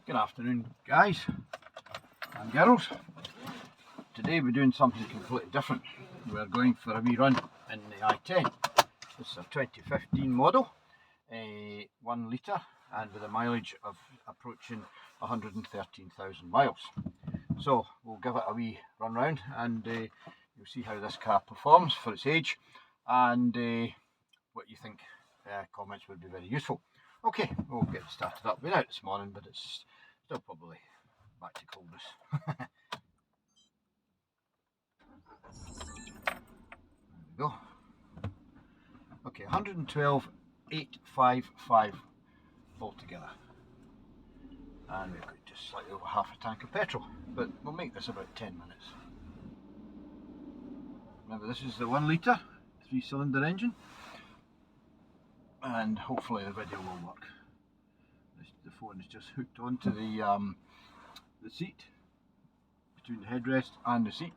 Good afternoon, guys and girls. Today we're doing something completely different. We're going for a wee run in the i10. This is a 2015 model, 1 litre, and with a mileage of approaching 113,000 miles. So we'll give it a wee run round, and you'll see how this car performs for its age, and what you think. Comments would be very useful. Okay, we'll get started up. We're out this morning, but it's still probably back to coldness. There we go. Okay, 112,855 altogether. And we've got just slightly over half a tank of petrol, but we'll make this about 10 minutes. Remember, this is the 1 litre 3-cylinder engine, and hopefully the video will work. The phone is just hooked onto the seat, between the headrest and the seat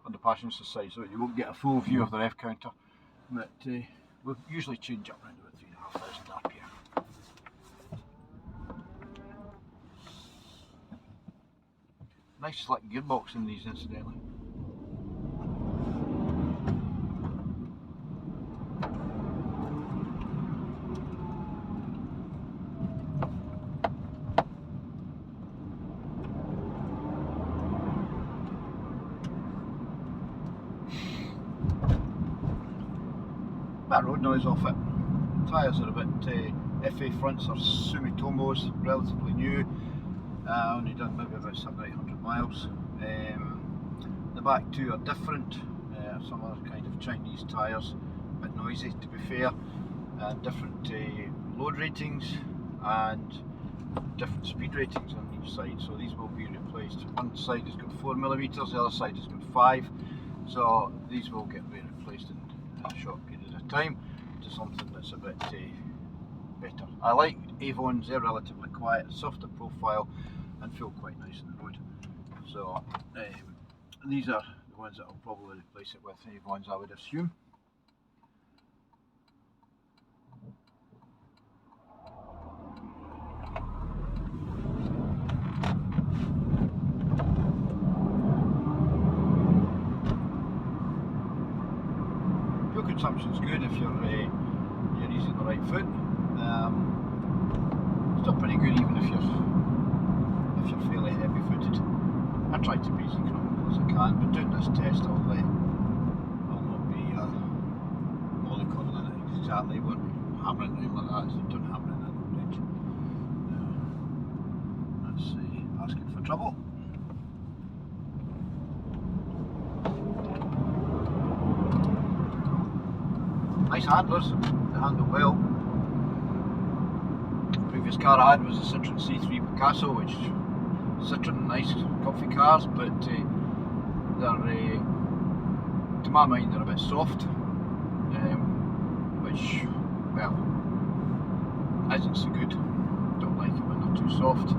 on the passenger side, so you won't get a full view of the rev counter, but we'll usually change up around about 3,500 RPM. Nice slick gearbox in these, incidentally. That road noise off it. Tyres are a bit FA fronts are Sumitomos, relatively new. Only done maybe about 700-800 miles. The back two are different. Some other kind of Chinese tyres, a bit noisy to be fair. Different load ratings and different speed ratings on each side. So these will be replaced. One side has got 4mm, the other side has got 5. So these will get replaced in a short period of time to something that's a bit better. I like Avons, they're relatively quiet, softer profile and feel quite nice on the road. So these are the ones that I'll probably replace it with, Avons I would assume. Fuel consumption's good if you're using the right foot. Still pretty good even if you're fairly heavy footed. I try to be as economical as I can, but doing this test I'll not be mollycoddling it exactly, won't be hammering anything like that, so don't hammer in that range. Let's see, asking for trouble. Nice handlers, they handle well. The previous car I had was a Citroen C3 Picasso, which Citroen, nice comfy cars, but they're, to my mind, they're a bit soft, which, well, isn't so good. Don't like it when they're too soft.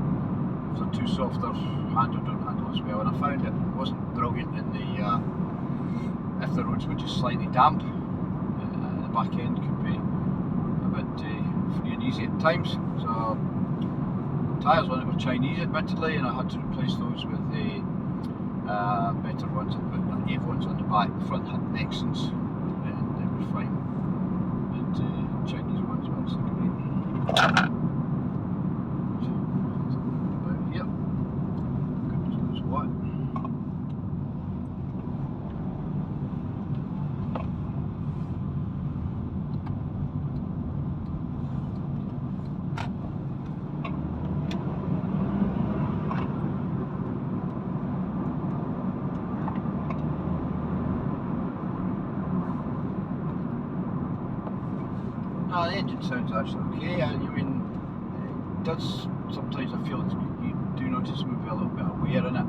If they're too soft, their handle don't handle as well, and I found it wasn't brilliant in the, if the roads were just slightly damp. Back end could be a bit free and easy at times. So tyres on it were Chinese admittedly, and I had to replace those with the better ones. I put the Avons on the back, the front had Nexons and they were fine, but Chinese ones weren't so great. About here, goodness knows what. No, the engine sounds actually okay. I mean, it does sometimes. I feel you do notice maybe a little bit of wear in it,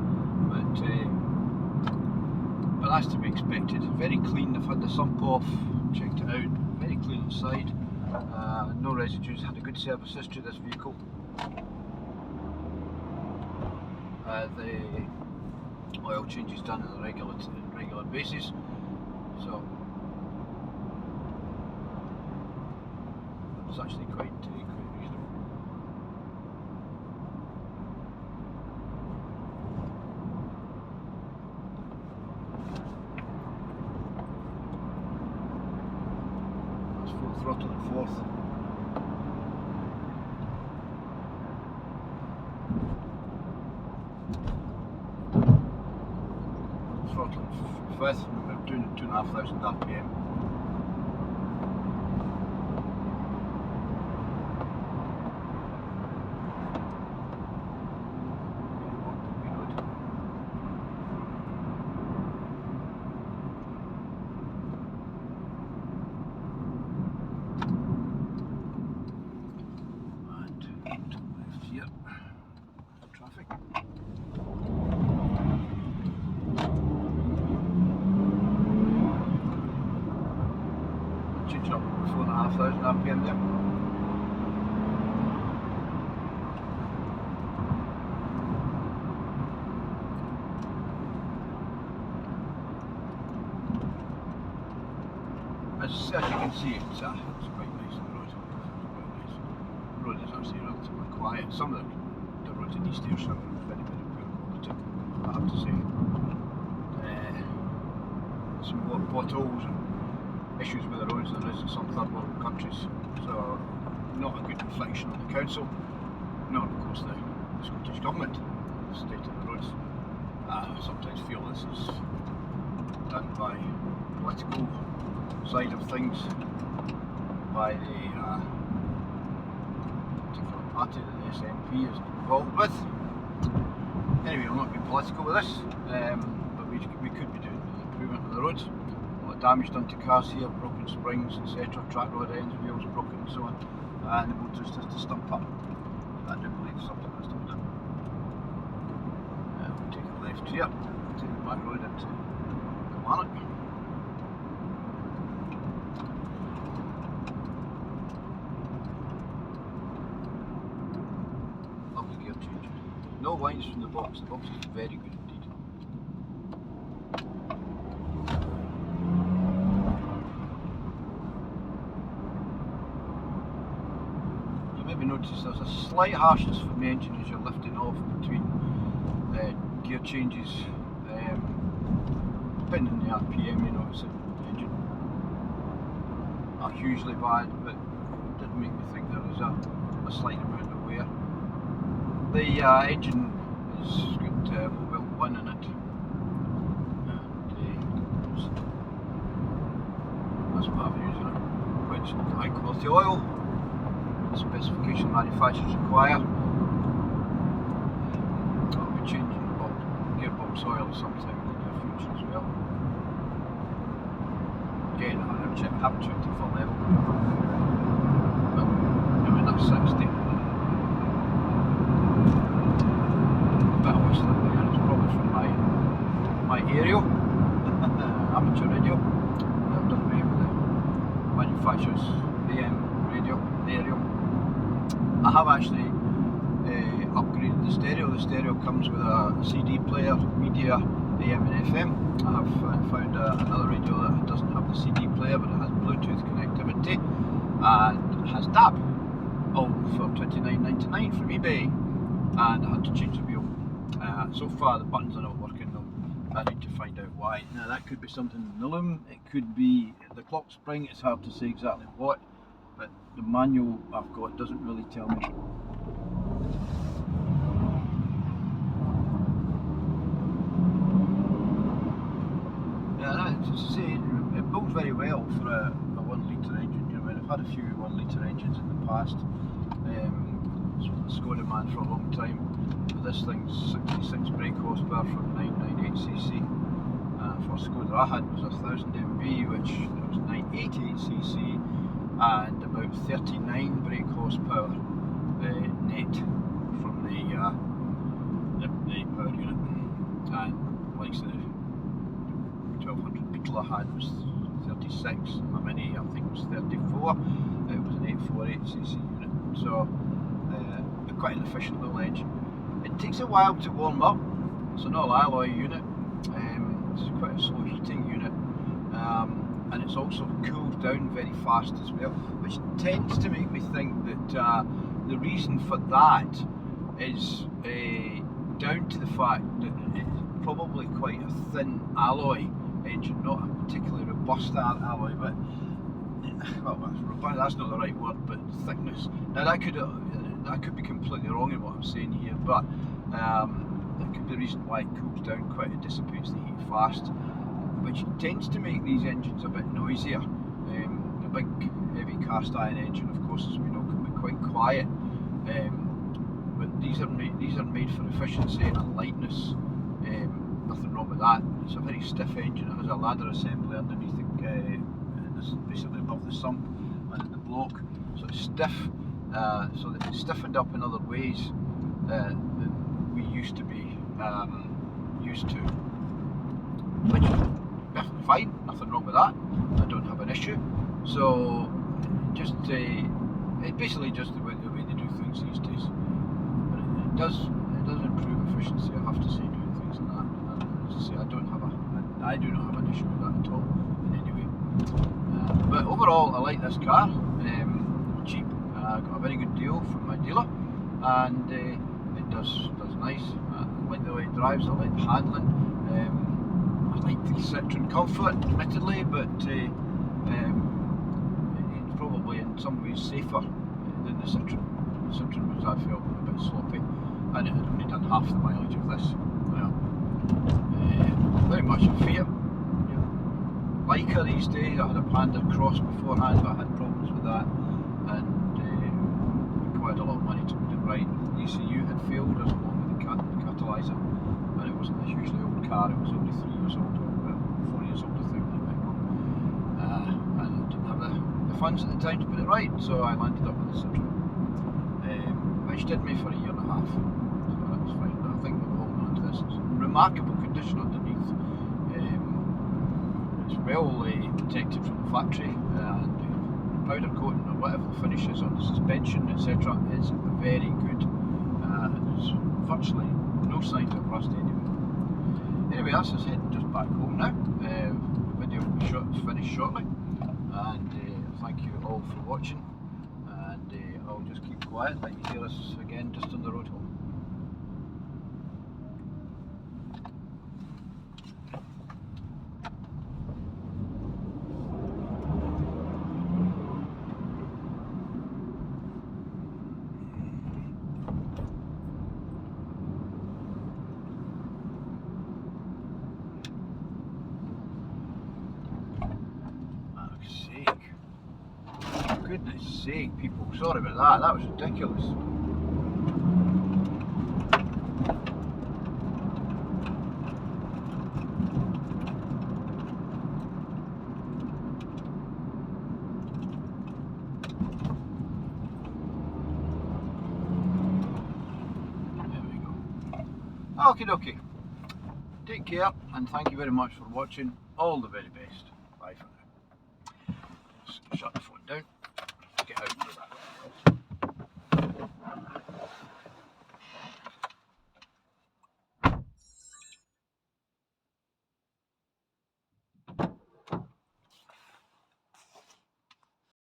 but that's to be expected. Very clean. I've had the sump off, checked it out. Very clean inside. No residues. Had a good service history of this vehicle. The oil change is done on a regular basis. So It's actually quite reasonable. That's full throttle and fourth. Throttle and fifth, and we're doing 2,500 RPM. Traffic. Change up 4,500 RPM there. As you can see, it's quite nice on the road. It's quite nice. The road is actually relatively quiet. Some of the roads in East Ayrshire are very poor quality, I have to say. Some more potholes and issues with the roads than there is in some third world countries. So, not a good reflection on the council, nor of course the Scottish Government, the state of the roads. I sometimes feel this is done by political side of things, by the particular party that the SNP is involved with. Anyway, I'm not being political with this, but we could be doing the improvement of the roads. A lot of damage done to cars here, broken springs, etc., track rod ends, wheels broken and so on, and the motorist has to stump up. I do believe something has to be done. We'll take a left here, take the back road into Kilmarnock. Lovely gear change. No whines from the box is very good indeed. Maybe notice there's a slight harshness from the engine as you're lifting off between gear changes, depending on the RPM. You notice the engine not hugely bad, but it did make me think there was a slight amount of wear. The engine has got Mobile 1 in it, and that's what I'm using it, which is high quality oil. Specification manufacturers require. I'll be changing the gearbox oil sometime in the near future as well. Again, I haven't checked it for level, but I'm in at 60. Bit of whistling there, it's probably from my aerial, amateur radio. I've done away with the manufacturer's AM radio, the aerial. I have actually upgraded the stereo. The stereo comes with a CD player, media, AM and FM. I have found another radio that doesn't have the CD player, but it has Bluetooth connectivity and has DAB, all for $29.99 from eBay, and I had to change the wheel. So far the buttons are not working though. I need to find out why. Now that could be something in the loom, it could be the clock spring, it's hard to say exactly what, but the manual I've got doesn't really tell me. Yeah, to say, it builds very well for a 1 litre engine. You know, I've had a few 1 litre engines in the past. So the Skoda man for a long time. But this thing's 66 brake horsepower from 998cc. First Skoda I had was 1000 MB, which was 988cc and about 39 brake horsepower net from the power unit. And like I said, 1200 Beetle I had was 36, my Mini I think was 34, it was an 848cc unit, so quite an efficient little engine. It takes a while to warm up, it's an all alloy unit, it's quite a slow heating unit, and it's also cooled down very fast as well, which tends to make me think that the reason for that is down to the fact that it's probably quite a thin alloy engine, not a particularly robust alloy, but well, robust, that's not the right word, but thickness. Now that could be completely wrong in what I'm saying here, but that could be the reason why it cools down quick and dissipates the heat fast, which tends to make these engines a bit noisier. A big heavy cast iron engine, of course, as we know, can be quite quiet, but these are made for efficiency and lightness. Nothing wrong with that. It's a very stiff engine. It has a ladder assembly underneath basically above the sump and in the block, so it's stiff. So that it's stiffened up in other ways than we used to be used to, which is perfectly fine. Nothing wrong with that. I don't have an issue. So just it's basically just the way they do things these days. But it does improve efficiency, I have to say, doing things like that. And as I say, I do not have an issue with that at all in any way. But overall, I like this car. Cheap. I got a very good deal from my dealer, and it does nice. I like the way it drives. I like the handling. I like the Citroen comfort, admittedly, but it's probably in some ways safer than the Citroen. The Citroen was, I felt, a bit sloppy, and it had only done half the mileage of this. Well, very much a Fiat. Leica these days. I had a Panda Cross beforehand, but I had problems with that, and required a lot of money to put it right. The ECU had failed as along with the catalyser, and it wasn't a hugely old car. It was only 3 years old, or well, 4 years old, I think, when it went wrong. And I didn't have the funds at the time to put it right, so I landed up with the Citroen, which did me for a year and a half. So that was fine. But I think we'll hold on to this. It's in remarkable condition underneath. It's well protected from the factory, and powder coating or whatever the finish is on the suspension, etc. is very good, and there's virtually no signs of rust anyway. Anyway, that's us heading just back home now. The video will be finished shortly, and thank you all for watching, and I'll just keep quiet, let you hear us again just on the road home. Goodness sake, people, sorry about that, that was ridiculous. There we go. Okie dokie. Take care, and thank you very much for watching. All the very best. Bye for now. Shut the phone down. Get out of that.